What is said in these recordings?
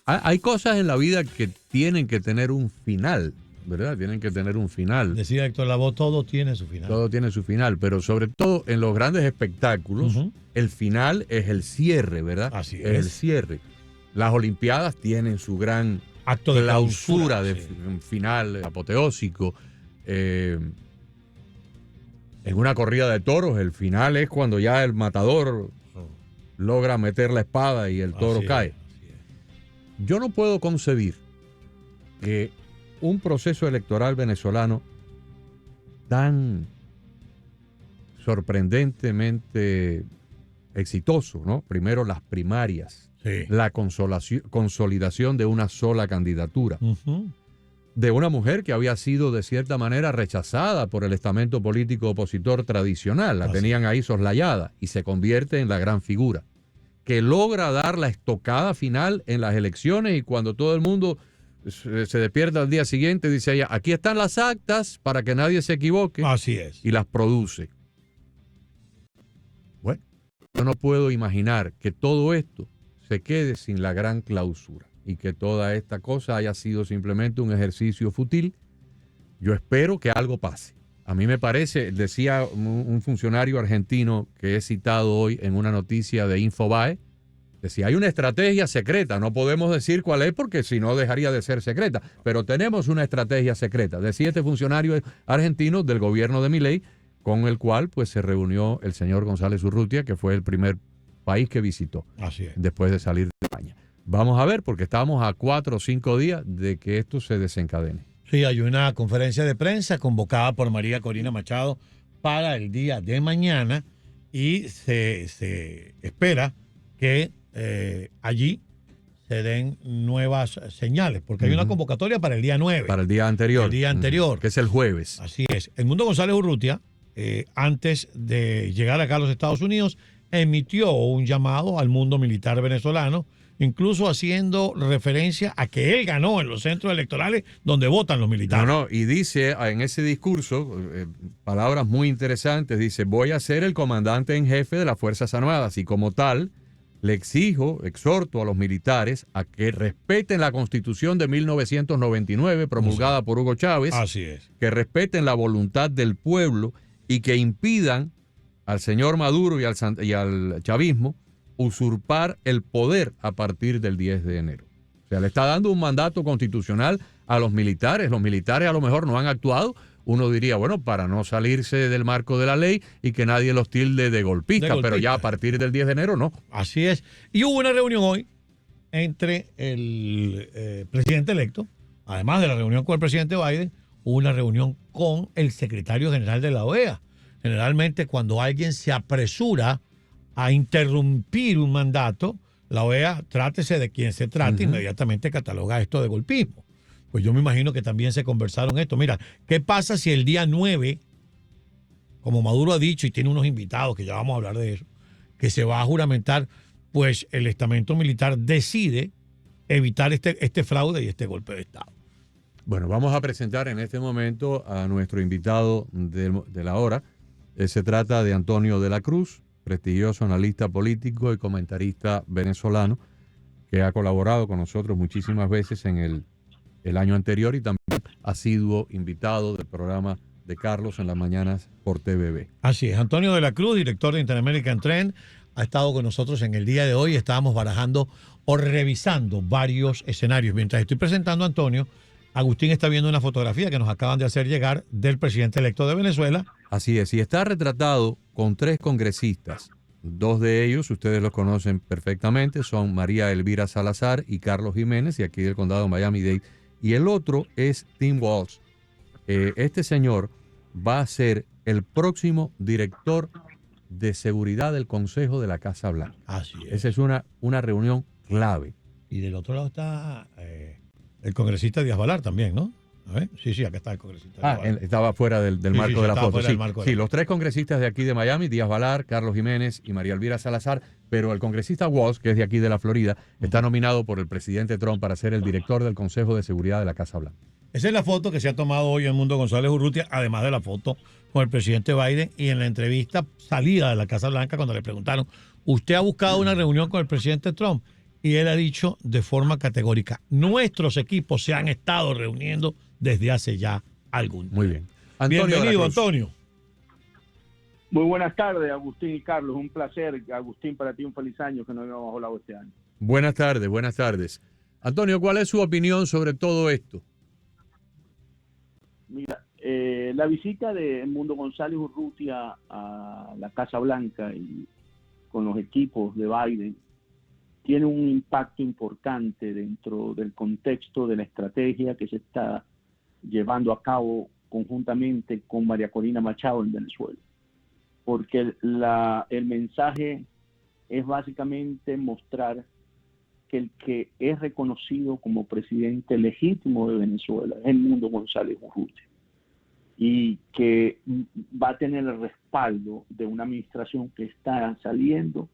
Hay cosas en la vida que tienen que tener un final, ¿verdad? Tienen que tener un final. Decía Héctor Lavoe, todo tiene su final. Todo tiene su final, pero sobre todo en los grandes espectáculos, el final es el cierre, ¿verdad? Así es. El cierre. Las Olimpiadas tienen su gran acto de clausura, de sí. final apoteósico. En una corrida de toros, el final es cuando ya el matador logra meter la espada y el toro cae. Yo no puedo concebir que un proceso electoral venezolano tan sorprendentemente exitoso, ¿no? Primero las primarias, la consolidación de una sola candidatura, de una mujer que había sido de cierta manera rechazada por el estamento político opositor tradicional, la tenían ahí soslayada y se convierte en la gran figura, que logra dar la estocada final en las elecciones y cuando todo el mundo se despierta al día siguiente dice ella, aquí están las actas para que nadie se equivoque. Así es. Y las produce. Bueno, yo no puedo imaginar que todo esto se quede sin la gran clausura y que toda esta cosa haya sido simplemente un ejercicio fútil. Yo espero que algo pase. A mí me parece, decía un funcionario argentino que he citado hoy en una noticia de Infobae, decía, hay una estrategia secreta, no podemos decir cuál es porque si no dejaría de ser secreta, pero tenemos una estrategia secreta, decía este funcionario argentino del gobierno de Milei, con el cual pues se reunió el señor González Urrutia, que fue el primer país que visitó después de salir de España. Vamos a ver, porque estamos a 4 o 5 días de que esto se desencadene. Sí, hay una conferencia de prensa convocada por María Corina Machado para el día de mañana y se espera que allí se den nuevas señales, porque hay una convocatoria para el día 9. Para el día anterior. El día anterior. Que es el jueves. Así es. Edmundo González Urrutia, antes de llegar acá a los Estados Unidos, emitió un llamado al mundo militar venezolano, incluso haciendo referencia a que él ganó en los centros electorales donde votan los militares. No, y dice en ese discurso, palabras muy interesantes, dice, voy a ser el comandante en jefe de las Fuerzas Armadas y como tal, le exhorto a los militares a que respeten la Constitución de 1999 promulgada por Hugo Chávez. Así es. Que respeten la voluntad del pueblo y que impidan al señor Maduro y al chavismo usurpar el poder a partir del 10 de enero. O sea, le está dando un mandato constitucional a los militares. Los militares a lo mejor no han actuado. Uno diría, bueno, para no salirse del marco de la ley y que nadie los tilde de golpistas, pero ya a partir del 10 de enero no. Así es. Y hubo una reunión hoy entre el presidente electo, además de la reunión con el presidente Biden, hubo una reunión con el secretario general de la OEA. Generalmente cuando alguien se apresura a interrumpir un mandato, la OEA, trátese de quien se trate, inmediatamente cataloga esto de golpismo. Pues yo me imagino que también se conversaron esto. Mira, ¿qué pasa si el día 9, como Maduro ha dicho y tiene unos invitados, que ya vamos a hablar de eso, que se va a juramentar, pues el estamento militar decide evitar este fraude y este golpe de Estado? Bueno, vamos a presentar en este momento a nuestro invitado de la hora. Se trata de Antonio de la Cruz, prestigioso analista político y comentarista venezolano, que ha colaborado con nosotros muchísimas veces en el año anterior y también ha sido invitado del programa de Carlos en las mañanas por TVB. Así es, Antonio de la Cruz, director de Interamerican Trend, ha estado con nosotros en el día de hoy. Estábamos barajando o revisando varios escenarios. Mientras estoy presentando a Antonio, Agustín está viendo una fotografía que nos acaban de hacer llegar del presidente electo de Venezuela. Así es, y está retratado con 3 congresistas. 2 de ellos, ustedes los conocen perfectamente, son María Elvira Salazar y Carlos Jiménez, y aquí del condado de Miami-Dade. Y el otro es Tim Walz. Este señor va a ser el próximo director de seguridad del Consejo de la Casa Blanca. Así es. Esa es una reunión clave. Y del otro lado está el congresista Díaz Balar también, ¿no? A ver, sí, acá está el congresista. Estaba fuera del marco de la foto. Sí, los 3 congresistas de aquí de Miami, Díaz Balar, Carlos Jiménez y María Elvira Salazar, pero el congresista Walz, que es de aquí de la Florida, está nominado por el presidente Trump para ser el director del Consejo de Seguridad de la Casa Blanca. Esa es la foto que se ha tomado hoy en Mundo González Urrutia, además de la foto con el presidente Biden y en la entrevista salida de la Casa Blanca cuando le preguntaron, ¿usted ha buscado una reunión con el presidente Trump? y él ha dicho de forma categórica, nuestros equipos se han estado reuniendo desde hace ya algún tiempo. Muy bien. Antonio Bienvenido, de la Cruz. Antonio. Muy buenas tardes, Agustín y Carlos. Un placer. Agustín, para ti un feliz año, que no habíamos hablado este año. Buenas tardes, buenas tardes. Antonio, ¿cuál es su opinión sobre todo esto? Mira, la visita de Edmundo González Urrutia a la Casa Blanca y con los equipos de Biden tiene un impacto importante dentro del contexto de la estrategia que se está llevando a cabo conjuntamente con María Corina Machado en Venezuela. Porque el mensaje es básicamente mostrar que el que es reconocido como presidente legítimo de Venezuela es Edmundo González Urrutia, y que va a tener el respaldo de una administración que está saliendo,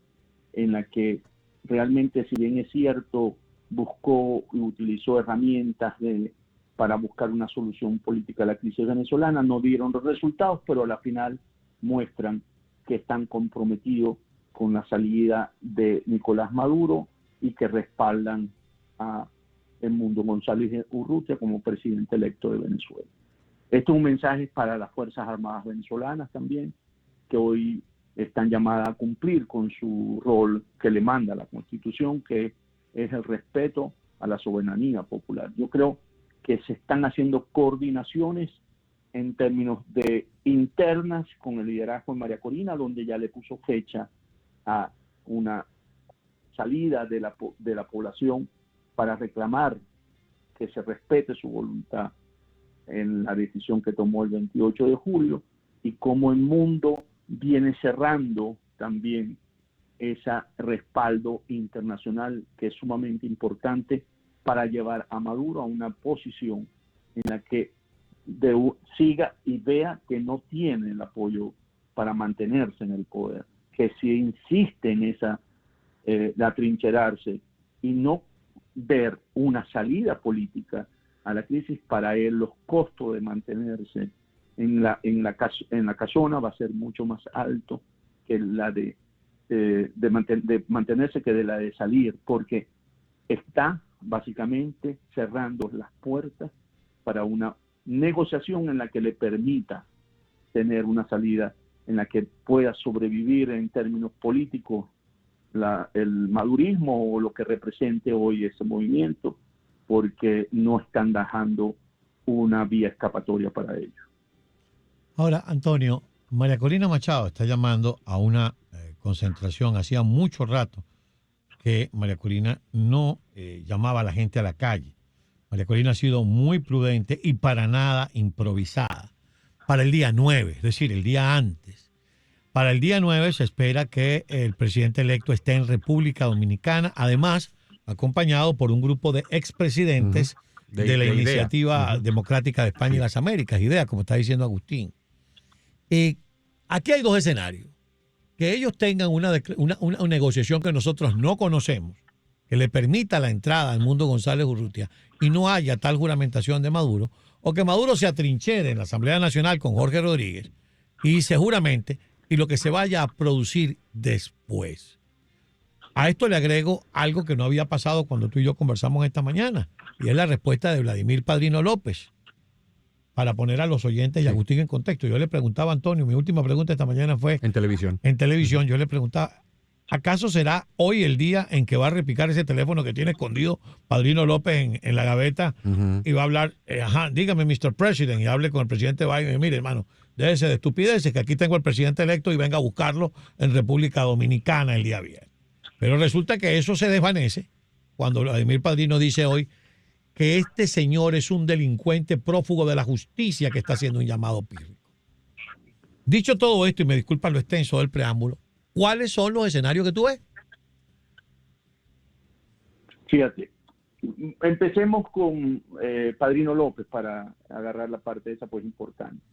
en la que realmente, si bien es cierto, buscó y utilizó herramientas para buscar una solución política a la crisis venezolana, no dieron los resultados, pero a la final muestran que están comprometidos con la salida de Nicolás Maduro y que respaldan a Edmundo González Urrutia como presidente electo de Venezuela. Esto es un mensaje para las Fuerzas Armadas venezolanas también, que hoy están llamadas a cumplir con su rol que le manda la Constitución, que es el respeto a la soberanía popular. Yo creo que se están haciendo coordinaciones en términos de internas con el liderazgo de María Corina, donde ya le puso fecha a una salida de la población para reclamar que se respete su voluntad en la decisión que tomó el 28 de julio, y cómo el mundo viene cerrando también ese respaldo internacional que es sumamente importante para llevar a Maduro a una posición en la que siga y vea que no tiene el apoyo para mantenerse en el poder, que si insiste en esa de atrincherarse y no ver una salida política a la crisis, para él los costos de mantenerse en la casona va a ser mucho más alto que la de mantenerse que de la de salir, porque está básicamente cerrando las puertas para una negociación en la que le permita tener una salida en la que pueda sobrevivir en términos políticos el madurismo o lo que represente hoy ese movimiento, porque no están dejando una vía escapatoria para ello. Ahora, Antonio, María Corina Machado está llamando a una concentración. Hacía mucho rato que María Corina no llamaba a la gente a la calle. María Corina ha sido muy prudente y para nada improvisada. Para el día 9, es decir, el día antes. Para el día 9 se espera que el presidente electo esté en República Dominicana, además acompañado por un grupo de expresidentes de la Iniciativa Democrática de España y las Américas, IDEA, como está diciendo Agustín. Aquí hay dos escenarios. Que ellos tengan una negociación que nosotros no conocemos, que le permita la entrada al Edmundo González Urrutia y no haya tal juramentación de Maduro, o que Maduro se atrinchera en la Asamblea Nacional con Jorge Rodríguez y seguramente y lo que se vaya a producir después. A esto le agrego algo que no había pasado cuando tú y yo conversamos esta mañana, y es la respuesta de Vladimir Padrino López, para poner a los oyentes y a Agustín en contexto. Yo le preguntaba a Antonio, mi última pregunta esta mañana fue en televisión. En televisión, yo le preguntaba, ¿acaso será hoy el día en que va a repicar ese teléfono que tiene escondido Padrino López en la gaveta y va a hablar, dígame, Mr. President, y hable con el presidente Biden? Y mire, hermano, déjese de estupideces, que aquí tengo al presidente electo y venga a buscarlo en República Dominicana el día viernes. Pero resulta que eso se desvanece cuando Vladimir Padrino dice hoy que este señor es un delincuente prófugo de la justicia que está haciendo un llamado pírrico. Dicho todo esto, y me disculpa lo extenso del preámbulo, ¿cuáles son los escenarios que tú ves? Fíjate, empecemos con Padrino López para agarrar la parte esa, pues importante.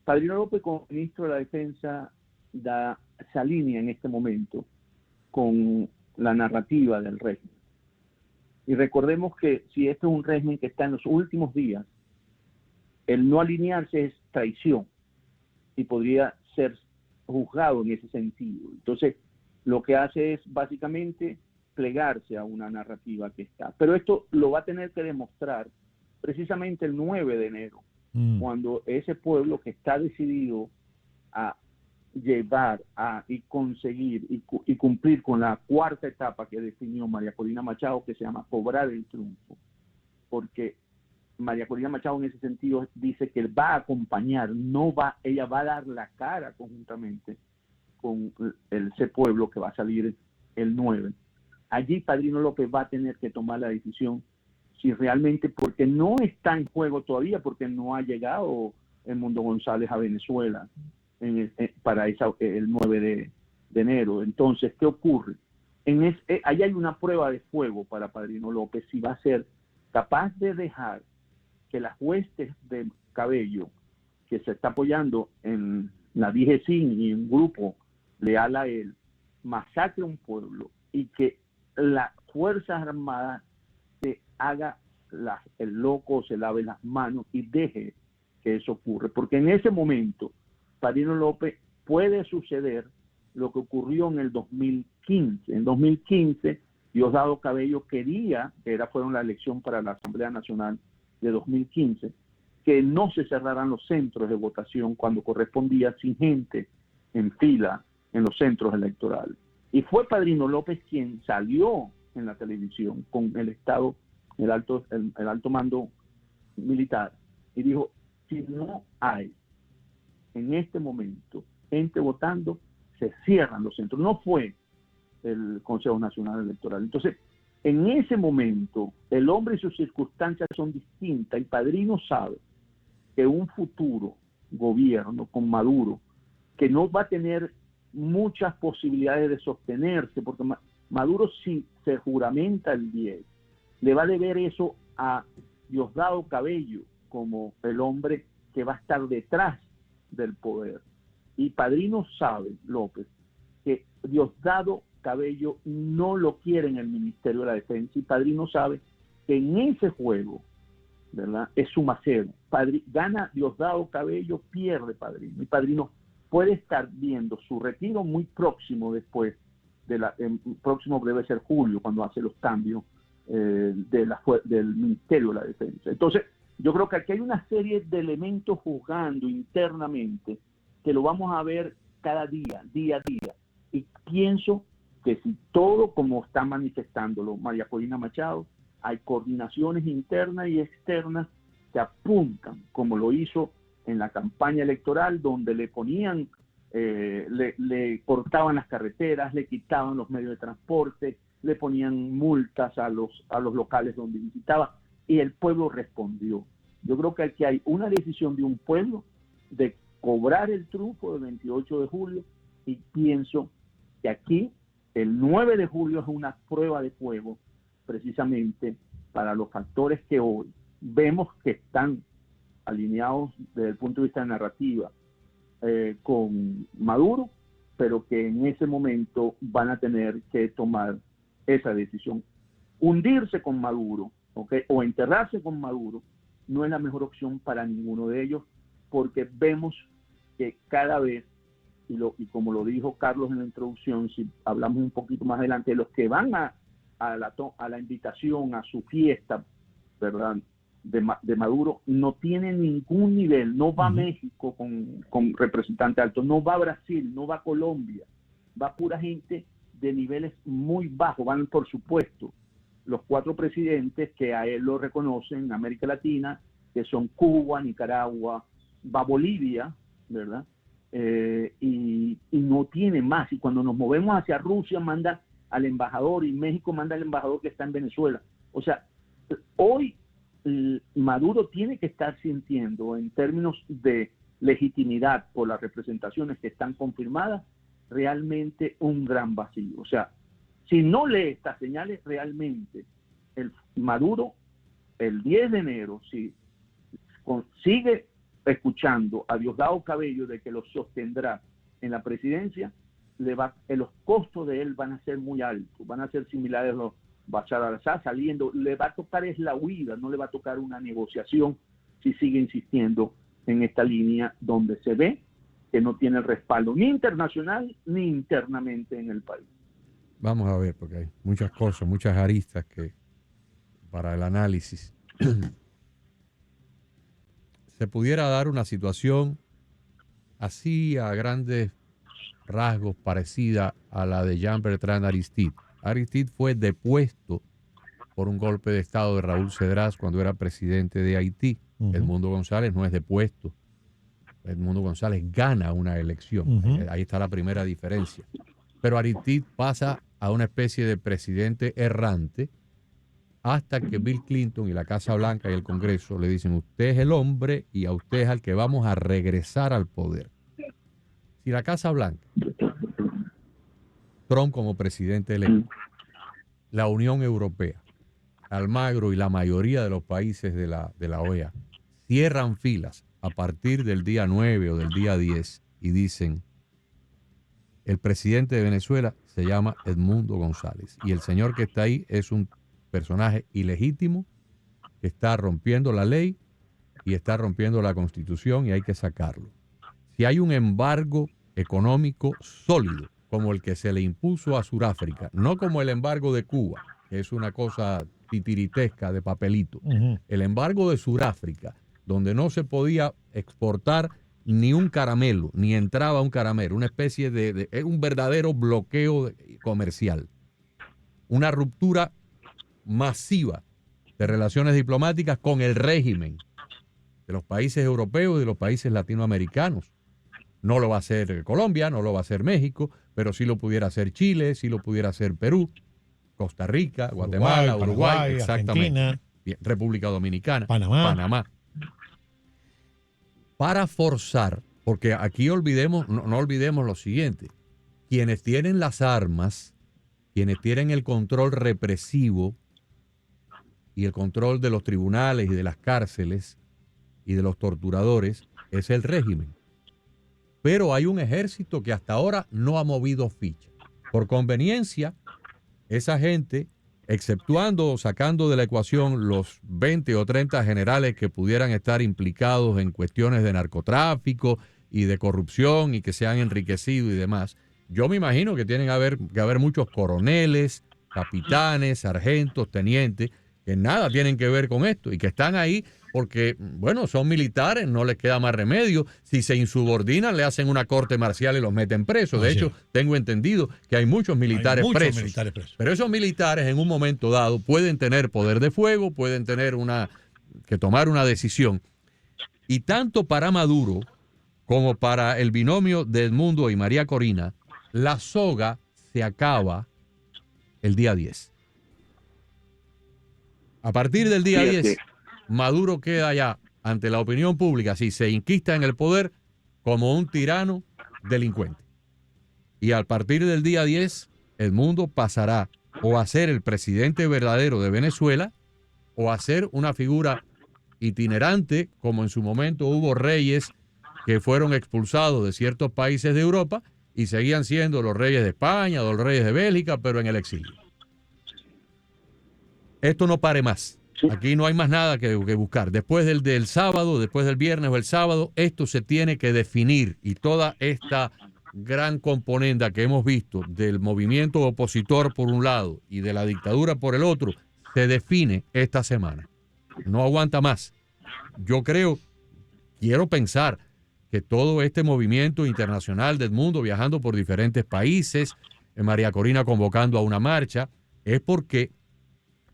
Padrino López, como ministro de la Defensa, se alinea en este momento con la narrativa del régimen. Y recordemos que si este es un régimen que está en los últimos días, el no alinearse es traición y podría ser juzgado en ese sentido. Entonces, lo que hace es básicamente plegarse a una narrativa que está. Pero esto lo va a tener que demostrar precisamente el 9 de enero, cuando ese pueblo que está decidido a llevar y conseguir y cumplir con la cuarta etapa que definió María Corina Machado, que se llama cobrar el triunfo, porque María Corina Machado en ese sentido dice que va a acompañar, ella va a dar la cara conjuntamente con ese pueblo que va a salir el 9. Allí Padrino López va a tener que tomar la decisión si realmente, porque no está en juego todavía, porque no ha llegado el Mundo González a Venezuela para el 9 de enero. Entonces, ¿qué ocurre? Ahí hay una prueba de fuego para Padrino López, si va a ser capaz de dejar que las huestes de Cabello, que se está apoyando en la DGCIN y un grupo leal a él, masacre un pueblo y que las Fuerzas Armadas se haga el loco, se lave las manos y deje que eso ocurra. Porque en ese momento, Padrino López, puede suceder lo que ocurrió en el 2015. En 2015, Diosdado Cabello quería, fueron la elección para la Asamblea Nacional de 2015, que no se cerraran los centros de votación cuando correspondía, sin gente en fila en los centros electorales. Y fue Padrino López quien salió en la televisión con el Estado, el alto mando militar, y dijo, si no hay en este momento gente votando, se cierran los centros. No fue el Consejo Nacional Electoral. Entonces, en ese momento, el hombre y sus circunstancias son distintas, y Padrino sabe que un futuro gobierno con Maduro, que no va a tener muchas posibilidades de sostenerse, porque Maduro, si se juramenta el 10, le va a deber eso a Diosdado Cabello como el hombre que va a estar detrás del poder. Y Padrino sabe, López, que Diosdado Cabello no lo quiere en el Ministerio de la Defensa, y Padrino sabe que en ese juego, ¿verdad?, es suma cero. Gana Diosdado Cabello, pierde Padrino, y Padrino puede estar viendo su retiro muy próximo después próximo debe ser julio, cuando hace los cambios del Ministerio de la Defensa. Entonces, yo creo que aquí hay una serie de elementos jugando internamente que lo vamos a ver cada día a día. Y pienso que si todo, como está manifestándolo María Corina Machado, hay coordinaciones internas y externas que apuntan, como lo hizo en la campaña electoral, donde le ponían, le cortaban las carreteras, le quitaban los medios de transporte, le ponían multas a los locales donde visitaba, y el pueblo respondió. Yo creo que aquí hay una decisión de un pueblo de cobrar el triunfo del 28 de julio, y pienso que aquí el 9 de julio es una prueba de fuego precisamente para los factores que hoy vemos que están alineados desde el punto de vista de narrativa con Maduro, pero que en ese momento van a tener que tomar esa decisión. Hundirse con Maduro, ¿okay?, o enterrarse con Maduro no es la mejor opción para ninguno de ellos, porque vemos que cada vez, y como lo dijo Carlos en la introducción, si hablamos un poquito más adelante, los que van a la invitación a su fiesta, ¿verdad?, de Maduro, no tiene ningún nivel. No va a México con representantes altos, no va a Brasil, no va a Colombia, va pura gente de niveles muy bajos. Van, por supuesto, los 4 presidentes que a él lo reconocen en América Latina, que son Cuba, Nicaragua, va Bolivia, ¿verdad? Y no tiene más. Y cuando nos movemos hacia Rusia, manda al embajador, y México manda al embajador que está en Venezuela. O sea, hoy Maduro tiene que estar sintiendo, en términos de legitimidad por las representaciones que están confirmadas, realmente un gran vacío. O sea, si no lee estas señales, realmente Maduro, el 10 de enero, si sigue escuchando a Diosdado Cabello de que lo sostendrá en la presidencia, los costos de él van a ser muy altos, van a ser similares a los Bashar al-Assad saliendo. Le va a tocar es la huida, no le va a tocar una negociación si sigue insistiendo en esta línea donde se ve que no tiene el respaldo ni internacional ni internamente en el país. Vamos a ver, porque hay muchas cosas, muchas aristas que para el análisis. Se pudiera dar una situación así a grandes rasgos parecida a la de Jean-Bertrand Aristide. Aristide fue depuesto por un golpe de estado de Raúl Cedras cuando era presidente de Haití. Edmundo González no es depuesto. Edmundo González gana una elección. Ahí está la primera diferencia. Pero Aristide pasa a una especie de presidente errante hasta que Bill Clinton y la Casa Blanca y el Congreso le dicen: usted es el hombre y a usted es al que vamos a regresar al poder. Si la Casa Blanca, Trump como presidente electo, la Unión Europea, Almagro y la mayoría de los países de la OEA cierran filas a partir del día 9 o del día 10 y dicen: el presidente de Venezuela se llama Edmundo González y el señor que está ahí es un personaje ilegítimo que está rompiendo la ley y está rompiendo la Constitución y hay que sacarlo. Si hay un embargo económico sólido como el que se le impuso a Sudáfrica, no como el embargo de Cuba, que es una cosa titiritesca de papelito, el embargo de Sudáfrica, donde no se podía exportar ni un caramelo, ni entraba un caramelo, una especie de un verdadero bloqueo comercial, una ruptura masiva de relaciones diplomáticas con el régimen de los países europeos y de los países latinoamericanos. No lo va a hacer Colombia, no lo va a hacer México, pero sí lo pudiera hacer Chile, sí lo pudiera hacer Perú, Costa Rica, Guatemala, Uruguay, exactamente. Argentina, Bien, República Dominicana, Panamá. Para forzar, porque aquí no olvidemos lo siguiente: quienes tienen las armas, quienes tienen el control represivo y el control de los tribunales y de las cárceles y de los torturadores, es el régimen. Pero hay un ejército que hasta ahora no ha movido ficha. Por conveniencia, esa gente, exceptuando o sacando de la ecuación los 20 o 30 generales que pudieran estar implicados en cuestiones de narcotráfico y de corrupción y que se han enriquecido y demás, yo me imagino que tienen que haber muchos coroneles, capitanes, sargentos, tenientes, que nada tienen que ver con esto y que están ahí porque, bueno, son militares, no les queda más remedio. Si se insubordinan, le hacen una corte marcial y los meten presos. De hecho, tengo entendido que hay muchos militares presos. Pero esos militares en un momento dado pueden tener poder de fuego, pueden tener que tomar una decisión. Y tanto para Maduro como para el binomio de Edmundo y María Corina, la soga se acaba el día 10. A partir del día 10, Maduro queda ya ante la opinión pública, si se inquista en el poder, como un tirano delincuente. Y a partir del día 10, Edmundo pasará o a ser el presidente verdadero de Venezuela o a ser una figura itinerante, como en su momento hubo reyes que fueron expulsados de ciertos países de Europa y seguían siendo los reyes de España o los reyes de Bélgica, pero en el exilio. Esto no pare más. Aquí no hay más nada que buscar. Después del sábado, después del viernes o el sábado, esto se tiene que definir. Y toda esta gran componenda que hemos visto del movimiento opositor por un lado y de la dictadura por el otro, se define esta semana. No aguanta más. Yo quiero pensar que todo este movimiento internacional del mundo, viajando por diferentes países, María Corina convocando a una marcha, es porque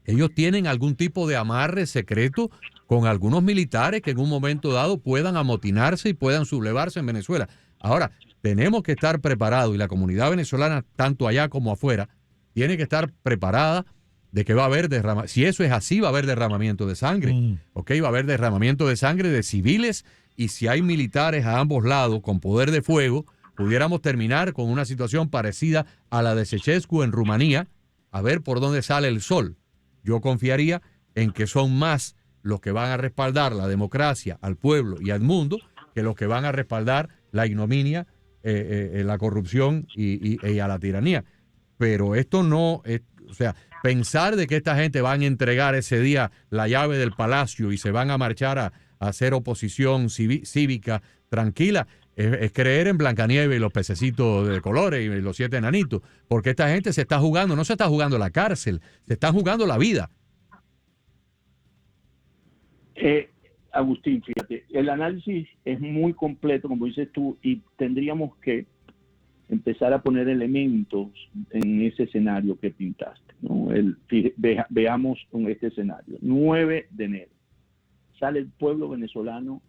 ellos tienen algún tipo de amarre secreto con algunos militares que en un momento dado puedan amotinarse y puedan sublevarse en Venezuela. Ahora, tenemos que estar preparados y la comunidad venezolana, tanto allá como afuera, tiene que estar preparada de que va a haber si eso es así, va a haber derramamiento de sangre. ¿Ok? Va a haber derramamiento de sangre de civiles y si hay militares a ambos lados con poder de fuego, pudiéramos terminar con una situación parecida a la de Ceausescu en Rumanía, a ver por dónde sale el sol. Yo confiaría en que son más los que van a respaldar la democracia al pueblo y al mundo que los que van a respaldar la ignominia, la corrupción y a la tiranía. Pero esto no es, o sea, pensar de que esta gente van a entregar ese día la llave del palacio y se van a marchar a hacer oposición cívica tranquila, es creer en Blancanieves y los pececitos de colores y los 7 enanitos, porque esta gente se está jugando, no se está jugando la cárcel, se está jugando la vida. Agustín, fíjate, el análisis es muy completo, como dices tú, y tendríamos que empezar a poner elementos en ese escenario que pintaste, ¿no? Veamos con este escenario. 9 de enero. Sale el pueblo venezolano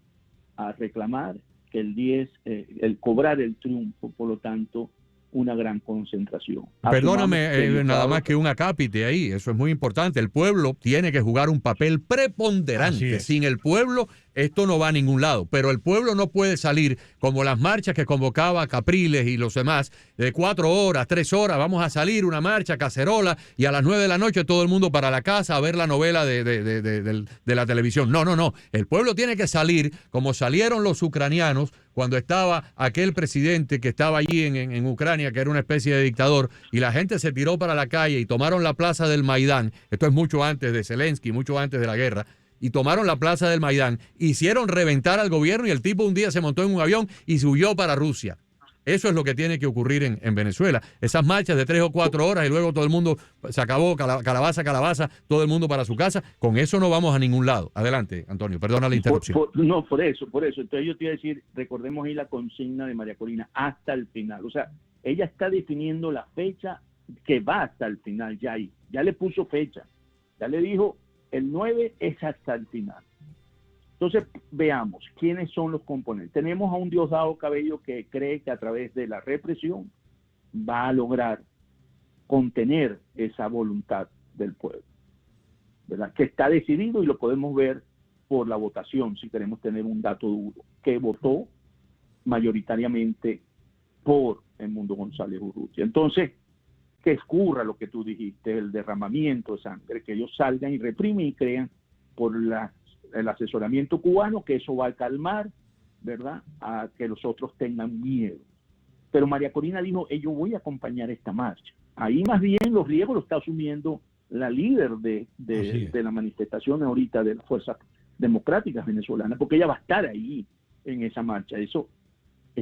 a reclamar que el 10, el cobrar el triunfo, por lo tanto, una gran concentración. Perdóname, nada más que un acápite ahí, eso es muy importante. El pueblo tiene que jugar un papel preponderante. Sin el pueblo, esto no va a ningún lado. Pero el pueblo no puede salir como las marchas que convocaba Capriles y los demás, de 4 horas, 3 horas, vamos a salir una marcha, cacerola, y a las 9 de la noche todo el mundo para la casa a ver la novela de la televisión. No, no, no. El pueblo tiene que salir como salieron los ucranianos cuando estaba aquel presidente que estaba allí en Ucrania, que era una especie de dictador, y la gente se tiró para la calle y tomaron la plaza del Maidán. Esto es mucho antes de Zelensky, mucho antes de la guerra. Y tomaron la plaza del Maidán, hicieron reventar al gobierno y el tipo un día se montó en un avión y se huyó para Rusia. Eso es lo que tiene que ocurrir en Venezuela. Esas marchas de 3 o 4 horas y luego todo el mundo se acabó, calabaza, todo el mundo para su casa. Con eso no vamos a ningún lado. Adelante, Antonio, perdona la interrupción. Por eso. Entonces yo te iba a decir, recordemos ahí la consigna de María Corina, hasta el final. O sea, ella está definiendo la fecha que va hasta el final, ya ahí. Ya le puso fecha. Ya le dijo, el 9 es hasta el final. Entonces, veamos quiénes son los componentes. Tenemos a un Diosdado Cabello que cree que a través de la represión va a lograr contener esa voluntad del pueblo, ¿verdad? Que está decidido y lo podemos ver por la votación, si queremos tener un dato duro, que votó mayoritariamente por Edmundo González Urrutia. Entonces, que escurra lo que tú dijiste, el derramamiento de sangre, que ellos salgan y reprimen y crean por el asesoramiento cubano, que eso va a calmar, ¿verdad?, a que los otros tengan miedo. Pero María Corina dijo, yo voy a acompañar esta marcha. Ahí más bien los riesgos lo está asumiendo la líder de la manifestación ahorita de las fuerzas democráticas venezolanas, porque ella va a estar ahí en esa marcha. Eso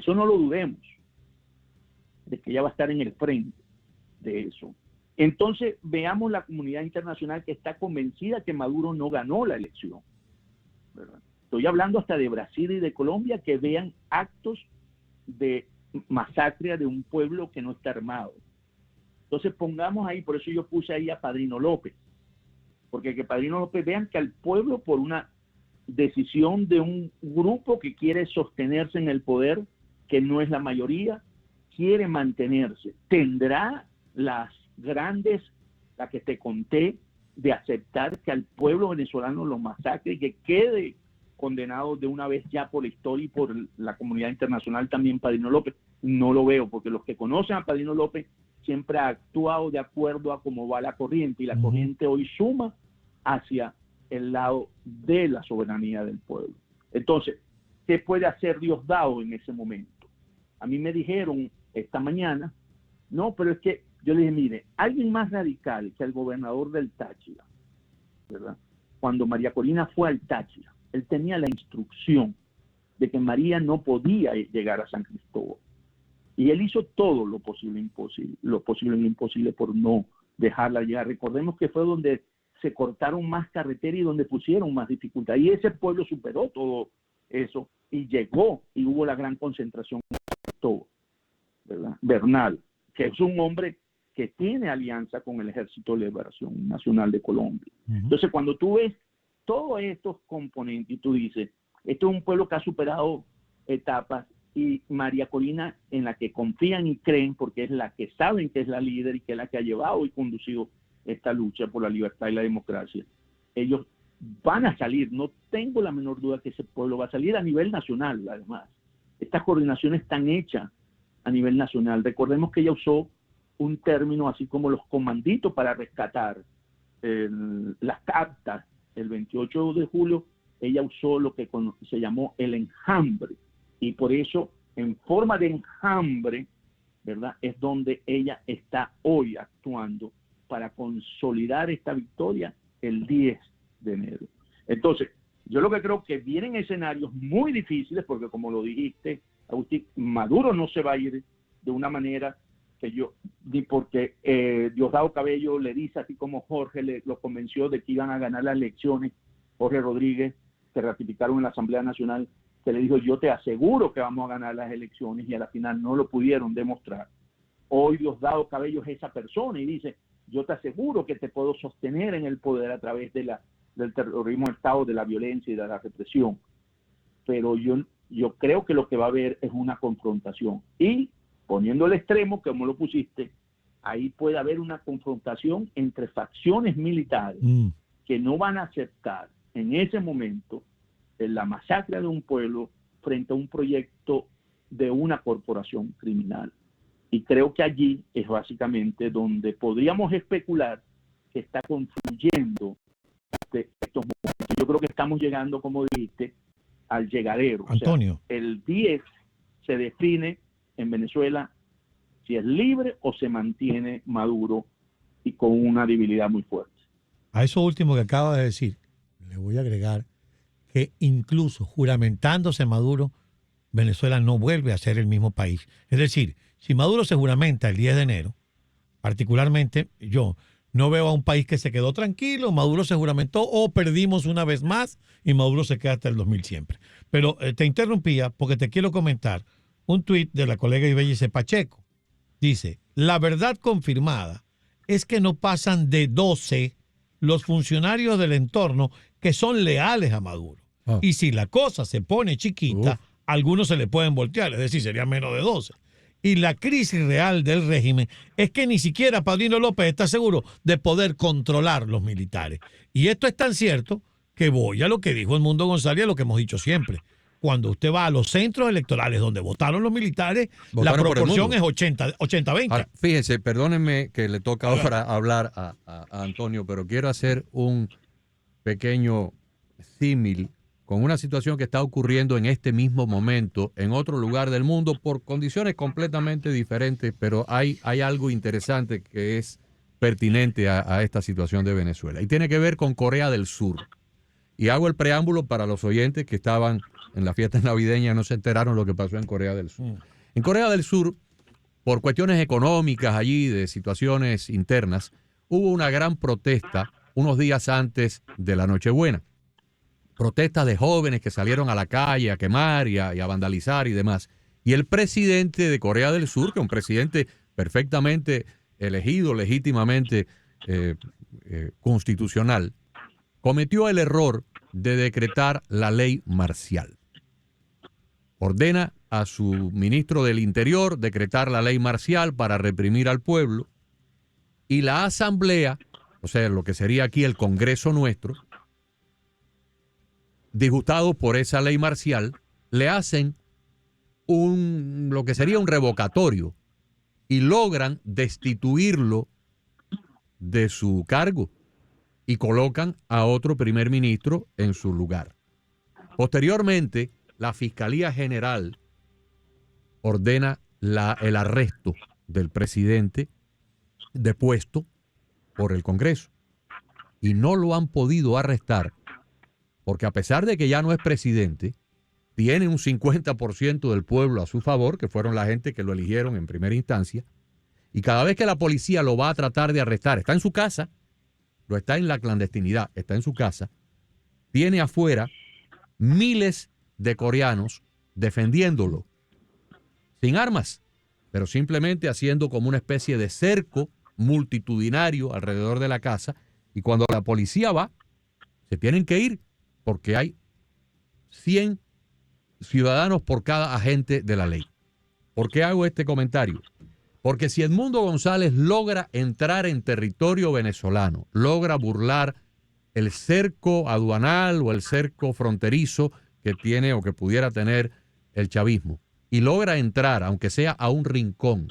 no lo dudemos, de que ella va a estar en el frente de eso. Entonces veamos la comunidad internacional que está convencida que Maduro no ganó la elección, ¿verdad? Estoy hablando hasta de Brasil y de Colombia, que vean actos de masacre de un pueblo que no está armado. Entonces pongamos ahí, por eso yo puse ahí a Padrino López, porque que Padrino López vean que al pueblo, por una decisión de un grupo que quiere sostenerse en el poder, que no es la mayoría, quiere mantenerse, tendrá las grandes, la que te conté, de aceptar que al pueblo venezolano lo masacre y que quede condenado de una vez ya por la historia y por la comunidad internacional también Padrino López. No lo veo, porque los que conocen a Padrino López siempre ha actuado de acuerdo a cómo va la corriente, y la corriente hoy suma hacia el lado de la soberanía del pueblo. Entonces, ¿qué puede hacer Diosdado en ese momento? A mí me dijeron esta mañana, no, pero es que yo le dije, mire, alguien más radical que el gobernador del Táchira, ¿verdad? Cuando María Corina fue al Táchira, él tenía la instrucción de que María no podía llegar a San Cristóbal. Y él hizo todo lo posible e imposible por no dejarla llegar. Recordemos que fue donde se cortaron más carreteras y donde pusieron más dificultad. Y ese pueblo superó todo eso y llegó, y hubo la gran concentración en San Cristóbal, ¿verdad? Bernal, que es un hombre que tiene alianza con el Ejército de Liberación Nacional de Colombia. Entonces, cuando tú ves todos estos componentes y tú dices, esto es un pueblo que ha superado etapas, y María Corina, en la que confían y creen, porque es la que saben que es la líder y que es la que ha llevado y conducido esta lucha por la libertad y la democracia, ellos van a salir. No tengo la menor duda que ese pueblo va a salir a nivel nacional. Además, estas coordinaciones están hechas a nivel nacional. Recordemos que ella usó un término así como los comanditos para rescatar las cartas. El 28 de julio ella usó lo que se llamó el enjambre, y por eso, en forma de enjambre, ¿verdad?, es donde ella está hoy actuando para consolidar esta victoria el 10 de enero. Entonces, yo lo que creo que vienen escenarios muy difíciles, porque como lo dijiste, Agustín, Maduro no se va a ir de una manera que ni porque Diosdado Cabello le dice, así como Jorge lo convenció de que iban a ganar las elecciones, Jorge Rodríguez, que ratificaron en la Asamblea Nacional, que le dijo, yo te aseguro que vamos a ganar las elecciones, y a la final no lo pudieron demostrar. Hoy Diosdado Cabello es esa persona y dice, yo te aseguro que te puedo sostener en el poder a través del terrorismo de Estado, de la violencia y de la represión. Pero yo creo que lo que va a haber es una confrontación. Y poniendo el extremo, como lo pusiste, ahí puede haber una confrontación entre facciones militares que no van a aceptar en ese momento la masacre de un pueblo frente a un proyecto de una corporación criminal. Y creo que allí es básicamente donde podríamos especular que está confluyendo estos momentos. Yo creo que estamos llegando, como dijiste, al llegadero. Antonio. O sea, el 10 se define en Venezuela si es libre o se mantiene Maduro y con una debilidad muy fuerte. A eso último que acaba de decir, le voy a agregar que incluso juramentándose Maduro, Venezuela no vuelve a ser el mismo país. Es decir, si Maduro se juramenta el 10 de enero, particularmente yo no veo a un país que se quedó tranquilo, Maduro se juramentó o perdimos una vez más y Maduro se queda hasta el 2000 siempre. Pero te interrumpía porque te quiero comentar un tuit de la colega Ibellice Pacheco. Dice, la verdad confirmada es que no pasan de 12 los funcionarios del entorno que son leales a Maduro. Y si la cosa se pone chiquita, algunos se le pueden voltear, es decir, serían menos de 12. Y la crisis real del régimen es que ni siquiera Paulino López está seguro de poder controlar los militares. Y esto es tan cierto que voy a lo que dijo Edmundo González, a lo que hemos dicho siempre. Cuando usted va a los centros electorales donde votaron los militares, la proporción es 80-20. Ahora, fíjese, perdónenme que le toca ahora hablar a Antonio, pero quiero hacer un pequeño símil con una situación que está ocurriendo en este mismo momento en otro lugar del mundo por condiciones completamente diferentes, pero hay algo interesante que es pertinente a esta situación de Venezuela y tiene que ver con Corea del Sur. Y hago el preámbulo para los oyentes que estaban en la fiesta navideña y no se enteraron lo que pasó en Corea del Sur. En Corea del Sur, por cuestiones económicas allí, de situaciones internas, hubo una gran protesta unos días antes de la Nochebuena. Protestas de jóvenes que salieron a la calle a quemar y a vandalizar y demás. Y el presidente de Corea del Sur, que es un presidente perfectamente elegido, legítimamente constitucional, cometió el error de decretar la ley marcial. Ordena a su ministro del Interior decretar la ley marcial para reprimir al pueblo y la asamblea, o sea, lo que sería aquí el Congreso nuestro, disgustados por esa ley marcial, le hacen lo que sería un revocatorio y logran destituirlo de su cargo y colocan a otro primer ministro en su lugar. Posteriormente, la Fiscalía General ordena el arresto del presidente depuesto por el Congreso y no lo han podido arrestar porque a pesar de que ya no es presidente, tiene un 50% del pueblo a su favor, que fueron la gente que lo eligieron en primera instancia, y cada vez que la policía lo va a tratar de arrestar, está en su casa, lo está en la clandestinidad, está en su casa, tiene afuera miles de coreanos defendiéndolo, sin armas, pero simplemente haciendo como una especie de cerco multitudinario alrededor de la casa, y cuando la policía va, se tienen que ir, porque hay 100 ciudadanos por cada agente de la ley. ¿Por qué hago este comentario? Porque si Edmundo González logra entrar en territorio venezolano, logra burlar el cerco aduanal o el cerco fronterizo que tiene o que pudiera tener el chavismo, y logra entrar, aunque sea a un rincón,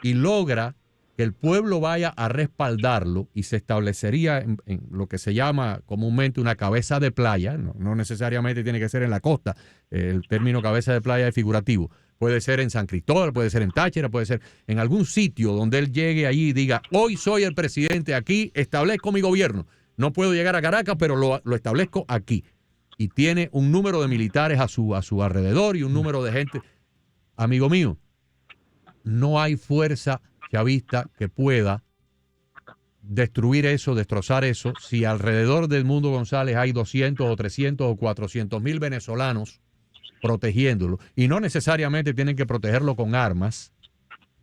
y logra que el pueblo vaya a respaldarlo y se establecería en lo que se llama comúnmente una cabeza de playa, no necesariamente tiene que ser en la costa, el término cabeza de playa es figurativo, puede ser en San Cristóbal, puede ser en Táchira, puede ser en algún sitio donde él llegue allí y diga, hoy soy el presidente aquí, establezco mi gobierno, no puedo llegar a Caracas, pero lo establezco aquí. Y tiene un número de militares a su alrededor y un número de gente amigo mío, no hay fuerza chavista que pueda destruir eso, destrozar eso, si alrededor del Mundo González hay 200 o 300 o 400 mil venezolanos protegiéndolo. Y no necesariamente tienen que protegerlo con armas,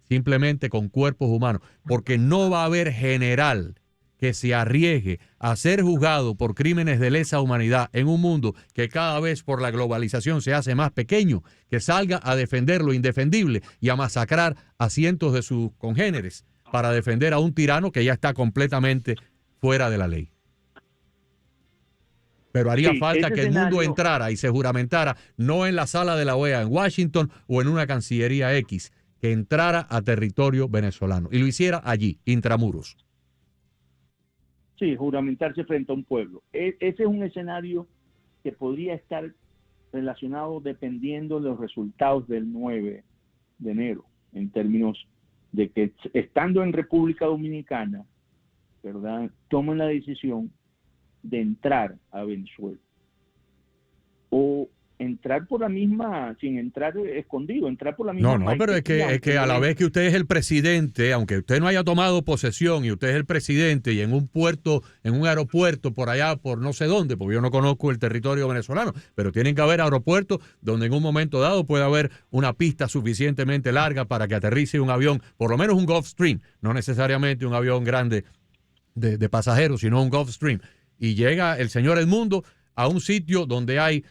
simplemente con cuerpos humanos, porque no va a haber general que se arriesgue a ser juzgado por crímenes de lesa humanidad en un mundo que cada vez por la globalización se hace más pequeño, que salga a defender lo indefendible y a masacrar a cientos de sus congéneres para defender a un tirano que ya está completamente fuera de la ley. Pero haría falta que el mundo entrara y se juramentara, no en la sala de la OEA en Washington o en una Cancillería X, que entrara a territorio venezolano y lo hiciera allí, intramuros. Sí, juramentarse frente a un pueblo. Ese es un escenario que podría estar relacionado dependiendo de los resultados del 9 de enero, en términos de que estando en República Dominicana, ¿verdad?, toman la decisión de entrar a Venezuela. O entrar por la misma, sin entrar escondido, entrar por la misma... No, pero es que a la vez que usted es el presidente, aunque usted no haya tomado posesión y usted es el presidente y en un puerto, en un aeropuerto por allá, por no sé dónde, porque yo no conozco el territorio venezolano, pero tienen que haber aeropuertos donde en un momento dado puede haber una pista suficientemente larga para que aterrice un avión, por lo menos un Gulfstream, no necesariamente un avión grande de pasajeros, sino un Gulfstream. Y llega el señor Edmundo a un sitio donde hay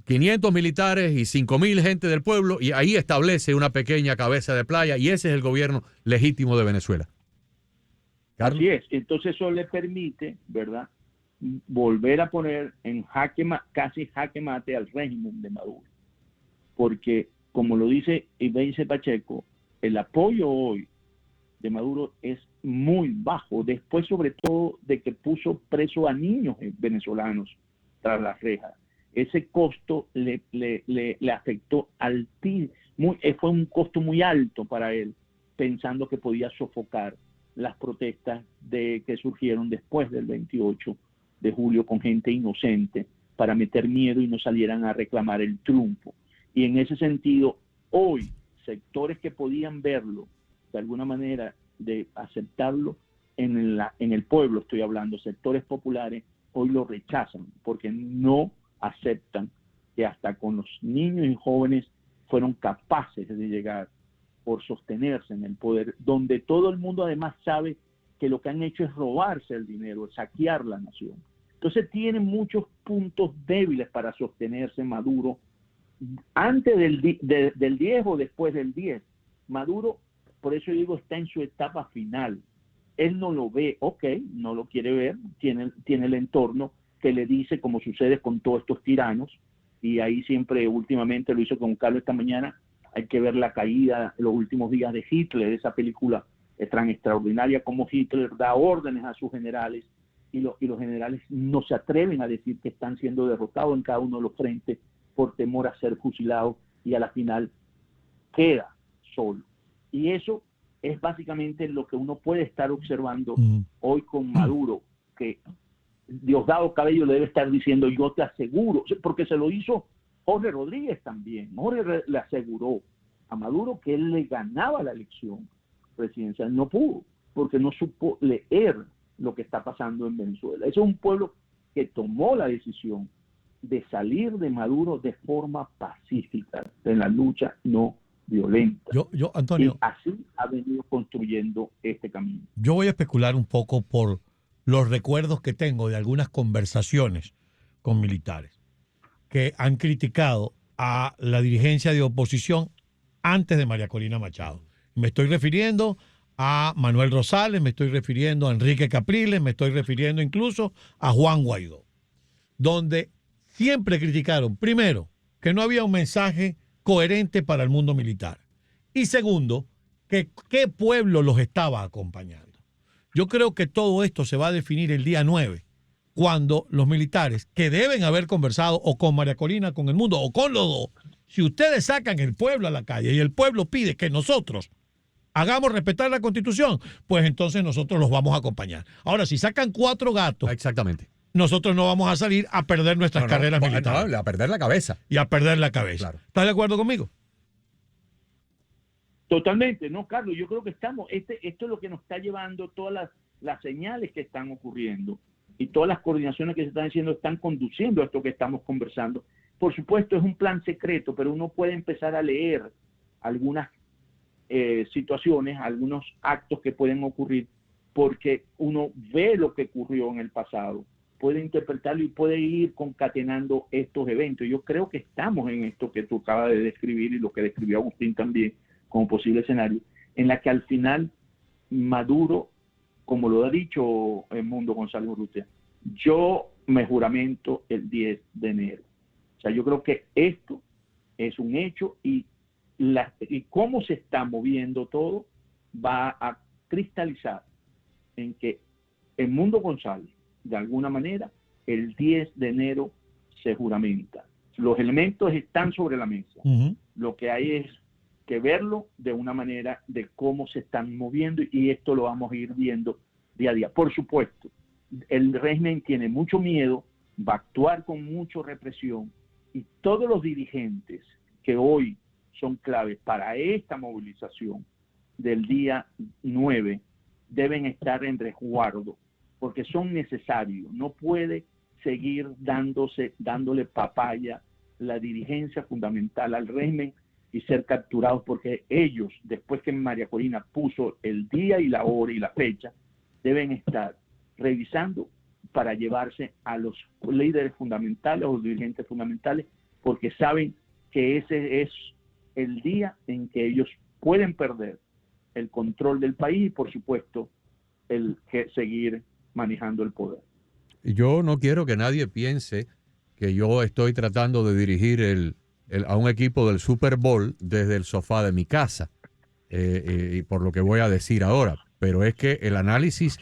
500 militares y 5,000 gente del pueblo, y ahí establece una pequeña cabeza de playa, y ese es el gobierno legítimo de Venezuela. ¿Carlos? Así es. Entonces eso le permite, ¿verdad?, volver a poner en casi jaque mate al régimen de Maduro. Porque, como lo dice Ibeice Pacheco, el apoyo hoy de Maduro es muy bajo, después sobre todo de que puso preso a niños venezolanos tras las rejas. Ese costo le afectó fue un costo muy alto para él, pensando que podía sofocar las protestas que surgieron después del 28 de julio con gente inocente para meter miedo y no salieran a reclamar el triunfo. Y en ese sentido, hoy, sectores que podían verlo de alguna manera, de aceptarlo en el pueblo, estoy hablando, sectores populares, hoy lo rechazan porque no aceptan que hasta con los niños y jóvenes fueron capaces de llegar por sostenerse en el poder, donde todo el mundo además sabe que lo que han hecho es robarse el dinero, saquear la nación. Entonces tiene muchos puntos débiles para sostenerse Maduro antes del 10 o después del 10. Maduro, por eso digo, está en su etapa final. Él no lo ve, no lo quiere ver, tiene el entorno que le dice, como sucede con todos estos tiranos, y ahí siempre, últimamente lo hizo con Carlos esta mañana, hay que ver la caída en los últimos días de Hitler, esa película tan extraordinaria, como Hitler da órdenes a sus generales, y los generales no se atreven a decir que están siendo derrotados en cada uno de los frentes por temor a ser fusilados, y a la final queda solo. Y eso es básicamente lo que uno puede estar observando hoy con Maduro, que Diosdado Cabello le debe estar diciendo, yo te aseguro, porque se lo hizo Jorge Rodríguez también. Jorge le aseguró a Maduro que él le ganaba la elección presidencial. No pudo, porque no supo leer lo que está pasando en Venezuela. Ese es un pueblo que tomó la decisión de salir de Maduro de forma pacífica, en la lucha no violenta. Antonio, y así ha venido construyendo este camino. Yo voy a especular un poco por los recuerdos que tengo de algunas conversaciones con militares que han criticado a la dirigencia de oposición antes de María Corina Machado. Me estoy refiriendo a Manuel Rosales, me estoy refiriendo a Enrique Capriles, me estoy refiriendo incluso a Juan Guaidó, donde siempre criticaron, primero, que no había un mensaje coherente para el mundo militar, y segundo, que qué pueblo los estaba acompañando. Yo creo que todo esto se va a definir el día 9, cuando los militares, que deben haber conversado o con María Corina, con el mundo, o con los dos, si ustedes sacan el pueblo a la calle y el pueblo pide que nosotros hagamos respetar la Constitución, pues entonces nosotros los vamos a acompañar. Ahora, si sacan 4 gatos, exactamente, nosotros no vamos a salir a perder nuestras carreras militares. A perder la cabeza. Y a perder la cabeza. Claro. ¿Estás de acuerdo conmigo? Totalmente, no, Carlos, yo creo que esto es lo que nos está llevando, todas las señales que están ocurriendo y todas las coordinaciones que se están haciendo están conduciendo a esto que estamos conversando. Por supuesto, es un plan secreto, pero uno puede empezar a leer algunas situaciones, algunos actos que pueden ocurrir, porque uno ve lo que ocurrió en el pasado, puede interpretarlo y puede ir concatenando estos eventos. Yo creo que estamos en esto que tú acabas de describir y lo que describió Agustín también como posible escenario, en la que al final Maduro, como lo ha dicho Edmundo González Urrutia, yo me juramento el 10 de enero. O sea, yo creo que esto es un hecho y cómo se está moviendo todo va a cristalizar en que Edmundo González, de alguna manera, el 10 de enero se juramenta. Los elementos están sobre la mesa. Lo que hay es que verlo de una manera de cómo se están moviendo y esto lo vamos a ir viendo día a día. Por supuesto, el régimen tiene mucho miedo, va a actuar con mucha represión y todos los dirigentes que hoy son claves para esta movilización del día 9 deben estar en resguardo porque son necesarios. No puede seguir dándole papaya la dirigencia fundamental al régimen y ser capturados porque ellos, después que María Corina puso el día y la hora y la fecha, deben estar revisando para llevarse a los líderes fundamentales o los dirigentes fundamentales porque saben que ese es el día en que ellos pueden perder el control del país y por supuesto el seguir manejando el poder. Yo no quiero que nadie piense que yo estoy tratando de dirigir a un equipo del Super Bowl desde el sofá de mi casa, y por lo que voy a decir ahora, pero es que el análisis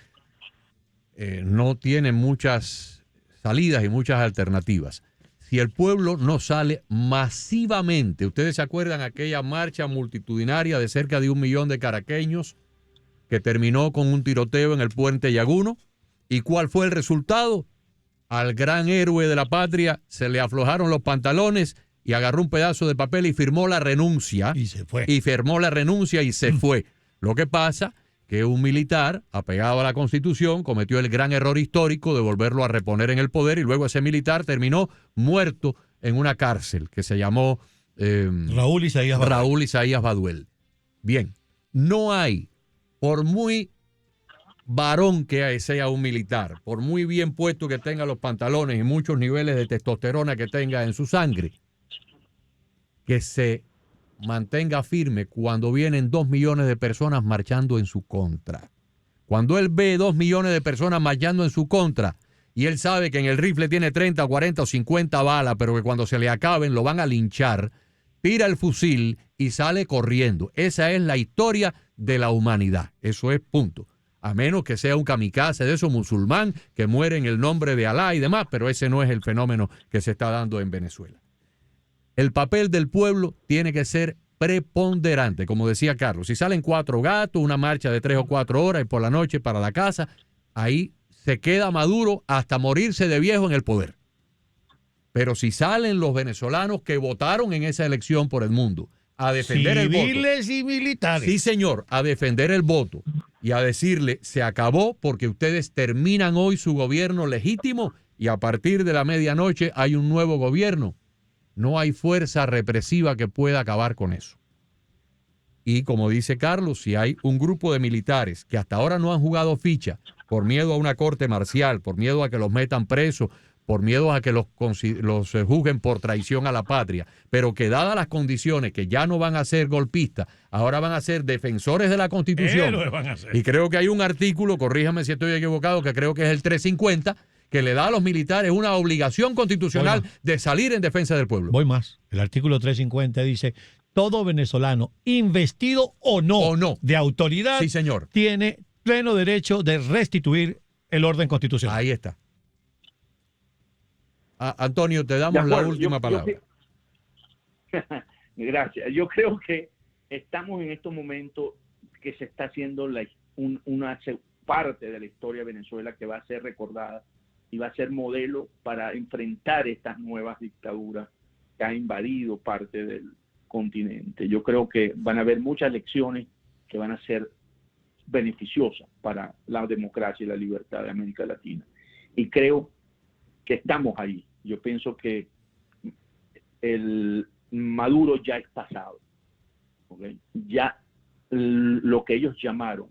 no tiene muchas salidas y muchas alternativas. Si el pueblo no sale masivamente, ustedes se acuerdan aquella marcha multitudinaria de cerca de 1 millón de caraqueños que terminó con un tiroteo en el puente Yaguno, ¿y cuál fue el resultado? Al gran héroe de la patria se le aflojaron los pantalones y agarró un pedazo de papel y firmó la renuncia. Y se fue. Y firmó la renuncia y se fue. Lo que pasa que un militar apegado a la Constitución cometió el gran error histórico de volverlo a reponer en el poder y luego ese militar terminó muerto en una cárcel que se llamó Raúl Isaías Baduel. Bien, no hay, por muy varón que sea un militar, por muy bien puesto que tenga los pantalones y muchos niveles de testosterona que tenga en su sangre, que se mantenga firme cuando vienen 2 millones de personas marchando en su contra. Cuando él ve 2 millones de personas marchando en su contra y él sabe que en el rifle tiene 30, 40 o 50 balas, pero que cuando se le acaben lo van a linchar, tira el fusil y sale corriendo. Esa es la historia de la humanidad. Eso es punto. A menos que sea un kamikaze de esos musulmán que muere en el nombre de Alá y demás, pero ese no es el fenómeno que se está dando en Venezuela. El papel del pueblo tiene que ser preponderante, como decía Carlos. Si salen 4 gatos, una marcha de 3 o 4 horas y por la noche para la casa, ahí se queda Maduro hasta morirse de viejo en el poder. Pero si salen los venezolanos que votaron en esa elección por el mundo a defender el voto. Civiles y militares. Sí, señor, a defender el voto y a decirle, se acabó porque ustedes terminan hoy su gobierno legítimo y a partir de la medianoche hay un nuevo gobierno. No hay fuerza represiva que pueda acabar con eso. Y como dice Carlos, si hay un grupo de militares que hasta ahora no han jugado ficha por miedo a una corte marcial, por miedo a que los metan presos, por miedo a que los juzguen por traición a la patria, pero que dadas las condiciones que ya no van a ser golpistas, ahora van a ser defensores de la Constitución. Y creo que hay un artículo, corríjame si estoy equivocado, que creo que es el 350, que le da a los militares una obligación constitucional de salir en defensa del pueblo. Voy más. El artículo 350 dice, todo venezolano, investido o no de autoridad, sí, señor, tiene pleno derecho de restituir el orden constitucional. Ahí está. Antonio, te damos la última palabra. Gracias. Yo creo que estamos en estos momentos que se está haciendo una parte de la historia de Venezuela que va a ser recordada y va a ser modelo para enfrentar estas nuevas dictaduras que han invadido parte del continente. Yo creo que van a haber muchas lecciones que van a ser beneficiosas para la democracia y la libertad de América Latina. Y creo que estamos ahí. Yo pienso que el Maduro ya es pasado. ¿Okay? Ya lo que ellos llamaron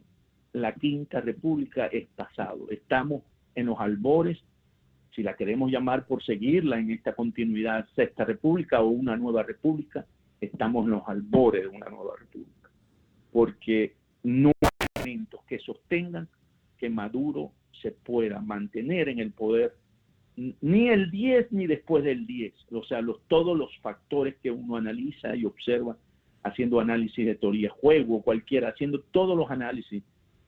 la Quinta República es pasado. Estamos en los albores, si la queremos llamar por seguirla en esta continuidad, Sexta República o una nueva república, estamos en los albores de una nueva república. Porque no hay elementos que sostengan que Maduro se pueda mantener en el poder ni el 10 ni después del 10. O sea, todos los factores que uno analiza y observa, haciendo análisis de teoría de juego, cualquiera, haciendo todos los análisis,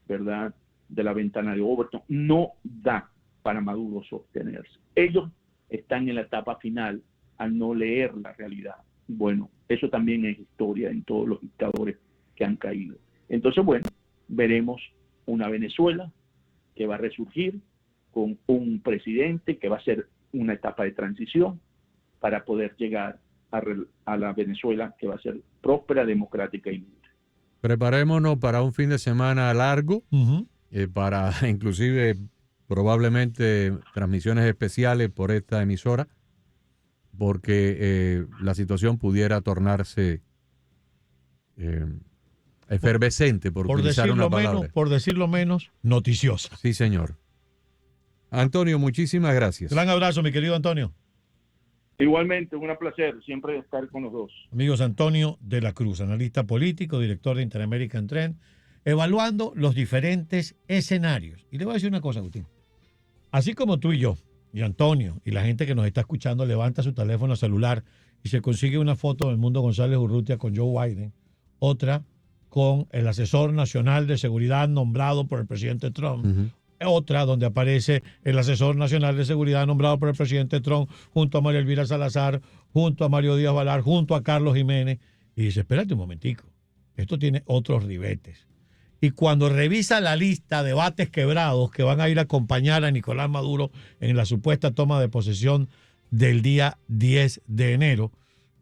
¿verdad?, de la ventana de Overton, no da para Maduro sostenerse. Ellos están en la etapa final al no leer la realidad. Bueno, eso también es historia en todos los dictadores que han caído. Entonces, bueno, veremos una Venezuela que va a resurgir con un presidente que va a ser una etapa de transición para poder llegar a la Venezuela que va a ser próspera, democrática y libre. Preparémonos para un fin de semana largo, para inclusive probablemente transmisiones especiales por esta emisora, porque la situación pudiera tornarse efervescente, por utilizar una palabra. Por decirlo menos, noticiosa. Sí, señor. Antonio, muchísimas gracias. Gran abrazo, mi querido Antonio. Igualmente, un placer siempre estar con los dos. Amigos, Antonio de la Cruz, analista político, director de Interamerican Trend, evaluando los diferentes escenarios. Y le voy a decir una cosa, Agustín. Así como tú y yo, y Antonio, y la gente que nos está escuchando, levanta su teléfono celular y se consigue una foto del Mundo González Urrutia con Joe Biden, otra con el asesor nacional de seguridad nombrado por el presidente Trump, otra donde aparece el asesor nacional de seguridad nombrado por el presidente Trump junto a María Elvira Salazar, junto a Mario Díaz Valar, junto a Carlos Jiménez, y dice, espérate un momentico, esto tiene otros ribetes. Y cuando revisa la lista de bates quebrados que van a ir a acompañar a Nicolás Maduro en la supuesta toma de posesión del día 10 de enero,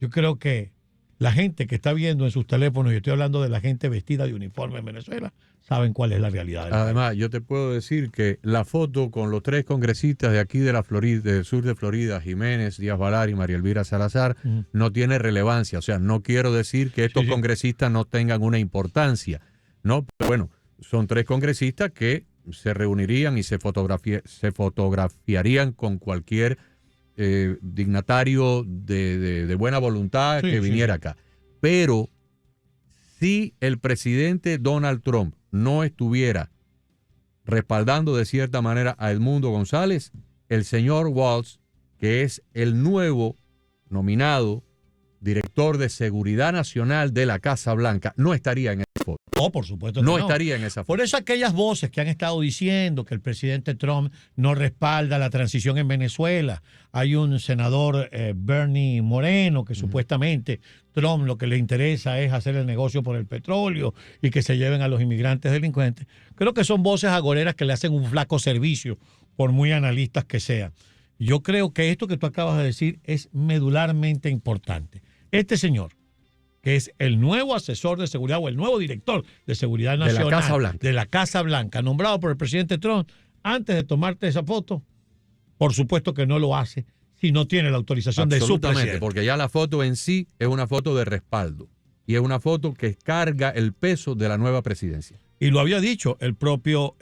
yo creo que la gente que está viendo en sus teléfonos, y estoy hablando de la gente vestida de uniforme en Venezuela, saben cuál es la realidad. Además, yo te puedo decir que la foto con los tres congresistas de aquí de la Florida, del sur de Florida, Jiménez, Díaz Valar y María Elvira Salazar, no tiene relevancia. O sea, no quiero decir que estos congresistas no tengan una importancia, ¿no? Pero bueno, son tres congresistas que se reunirían y se fotografiarían con cualquier dignatario de buena voluntad que viniera acá. Pero si el presidente Donald Trump no estuviera respaldando de cierta manera a Edmundo González, el señor Waltz, que es el nuevo nominado director de Seguridad Nacional de la Casa Blanca, no estaría en esa foto. No, por supuesto que no estaría en esa foto. Por eso aquellas voces que han estado diciendo que el presidente Trump no respalda la transición en Venezuela. Hay un senador, Bernie Moreno, que supuestamente Trump lo que le interesa es hacer el negocio por el petróleo y que se lleven a los inmigrantes delincuentes. Creo que son voces agoreras que le hacen un flaco servicio, por muy analistas que sean. Yo creo que esto que tú acabas de decir es medularmente importante. Este señor, que es el nuevo asesor de seguridad o el nuevo director de seguridad nacional de la Casa Blanca, nombrado por el presidente Trump, antes de tomarte esa foto, por supuesto que no lo hace si no tiene la autorización de su presidente. Porque ya la foto en sí es una foto de respaldo y es una foto que carga el peso de la nueva presidencia. Y lo había dicho el propio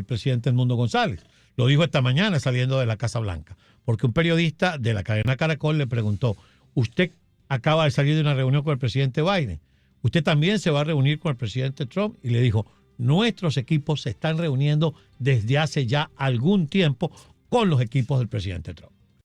presidente Edmundo González. Lo dijo esta mañana saliendo de la Casa Blanca, porque un periodista de la cadena Caracol le preguntó, usted acaba de salir de una reunión con el presidente Biden, ¿usted también se va a reunir con el presidente Trump? Y le dijo, nuestros equipos se están reuniendo desde hace ya algún tiempo con los equipos del presidente Trump.